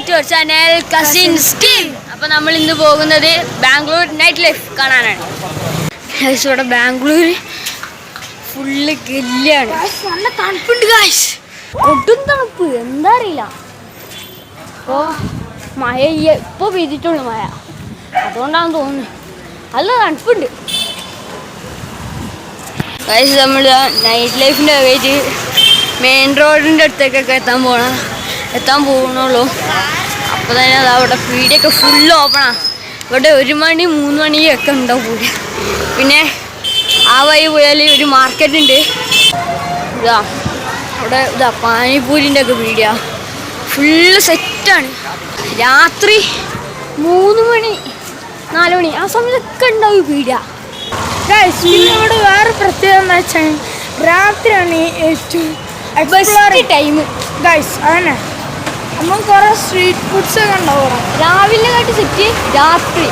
Back to our channel cousins team. അപ്പോൾ നമ്മൾ ഇന്ന് പോകുന്നത് ബാംഗ്ലൂർ നൈറ്റ് ലൈഫ് കാണാനാണ്. ഇവിടെ ബാംഗ്ലൂർ ഫുള്ള് ഗല്ലിയാണ്. നല്ല തണുപ്പുണ്ട് ഗായ്സ്, ഒട്ടും തണുപ്പ് എന്താ അറിയില്ല. അപ്പോൾ മഴ ഇപ്പോൾ പെയ്തിട്ടുള്ളൂ മഴ, അതുകൊണ്ടാണെന്ന് തോന്നുന്നു. നല്ല തണുപ്പുണ്ട് ഗായ്സ്. നമ്മൾ നൈറ്റ് ലൈഫിൻ്റെ വേജ് മെയിൻ റോഡിൻ്റെ അടുത്തേക്കൊക്കെ എത്താൻ പോകണുള്ളൂ. അപ്പോൾ തന്നെ അവിടെ പീടിയൊക്കെ ഫുള്ള് ഓപ്പണാണ്. ഇവിടെ 1 മണി 3 മണിയൊക്കെ ഉണ്ടാവും കൂടി. പിന്നെ ആ വഴി പോയാൽ ഒരു മാർക്കറ്റ് ഉണ്ട്. ഇവിടെ പാനിപൂരിൻ്റെ ഒക്കെ പീടിയ ഫുള്ള് സെറ്റാണ്. രാത്രി 3 മണി 4 മണി ആ സമയത്തൊക്കെ ഉണ്ടാവും പീടിയ. ഇവിടെ വേറെ പ്രത്യേകത എന്ന് വെച്ചാൽ രാത്രിയാണ് ഏറ്റവും ടൈം ഗൈസ്. അങ്ങനെ നമുക്ക് കുറെ സ്ട്രീറ്റ് ഫുഡ്സ് ഒക്കെ ഉണ്ടാവും. രാവിലെ കാട്ടി സെറ്റ് രാത്രി.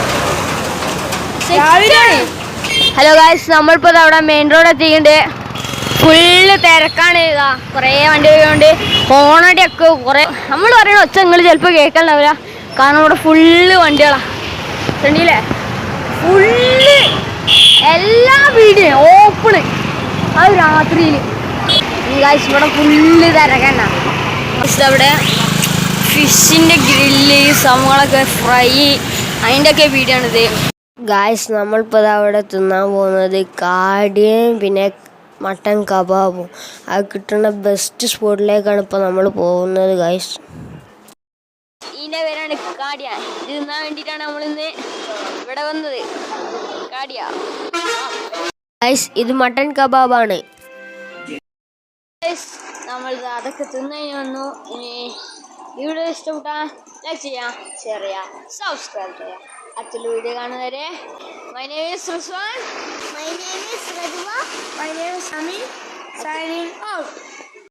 ഹലോ ഗായ്സ്, നമ്മളിപ്പോൾ അവിടെ മെയിൻ റോഡ് എത്തിയിട്ടുണ്ട്. ഫുള്ള് തിരക്കാണ്. കുറേ വണ്ടി പോയതുകൊണ്ട് ഹോണടിയൊക്കെ കുറേ നമ്മൾ പറയണ ഒച്ച നിങ്ങൾ ചിലപ്പോൾ കേൾക്കാനുണ്ടാവില്ല, കാരണം ഇവിടെ ഫുള്ള് വണ്ടികളാണ്. കണ്ടില്ലേ, ഫുള്ള് എല്ലാ വീടും ഓപ്പണ്. അത് രാത്രിയിൽ ഗായ്സ് ഇവിടെ ഫുള്ള് തിരക്കണ്ട. അവിടെ ഫിഷിൻ്റെ ഗ്രില്ല് സംഭവങ്ങളൊക്കെ ഫ്രൈ അതിൻ്റെയൊക്കെ വീഡിയോ ആണിത് ഗായ്സ്. നമ്മളിപ്പോൾ അവിടെ തിന്നാൻ പോകുന്നത് കാടിയും പിന്നെ മട്ടൻ കബാബും. അത് കിട്ടുന്ന ബെസ്റ്റ് സ്പോട്ടിലേക്കാണ് ഇപ്പോൾ നമ്മൾ പോകുന്നത് ഗായ്സ്. ഇതിൻ്റെ പേരാണ് കാടിയ. ഇത് തിന്നാൻ വേണ്ടിയിട്ടാണ് നമ്മളിന്ന് ഇവിടെ വന്നത്. കാടിയ ഗായ്സ്, ഇത് മട്ടൻ കബാബാണ്. നമ്മൾ അതൊക്കെ തിന്നതിന് വന്നു. ഇനി വീഡിയോ ഇഷ്ടപ്പെട്ടാൽ ലൈക്ക് ചെയ്യാം, ഷെയർ ചെയ്യാം, സബ്സ്ക്രൈബ് ചെയ്യാം. അടുത്തുള്ള വീഡിയോ കാണുന്നവരെ my name is Rizwan, My name is Radwa. My name is Amin. Signing out.